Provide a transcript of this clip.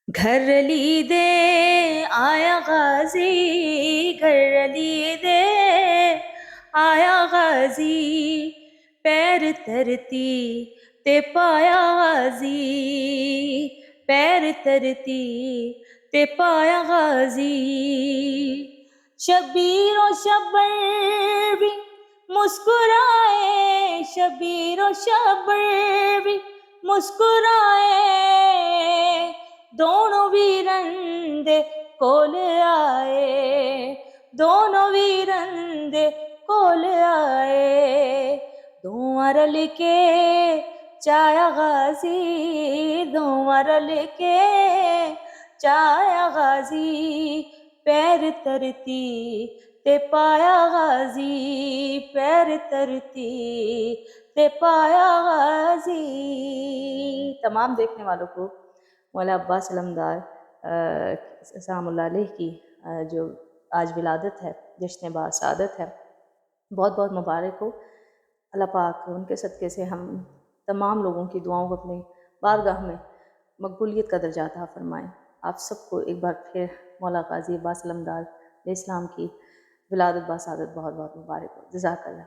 घर ली दे आया गाजी, घर ली दे आया गाजी, पैर धरती ते पाया गाजी, पैर धरती ते पाया गाजी। शबीर और शब्बर भी मुस्कुराए, शबीर और शब्बर भी मुस्कुराए, दोनों वीरन दे कोल आए, दोनों वीरन दे कोल आए। दोवां रल के चाया गाजी, दोवां रल के चाया गाजी, पैर धरती ते पाया गाजी, पैर धरती ते पाया गाजी। तमाम देखने वालों को मौला अब्बास अलमदार सलामुल्लाह अलैह की जो आज विलादत है, जश्न बासादत है, बहुत बहुत मुबारक हो। अल्लाह पाक उनके सदक़े से हम तमाम लोगों की दुआओं को अपनी बारगाह में मकबूलियत का दर्जा अता फरमाएँ। आप सबको एक बार फिर मौला गाजी अब्बास अलमदार अलैहिस्सलाम की विलादत बासादत बहुत बहुत मुबारक हो। जज़ाकल्लाह।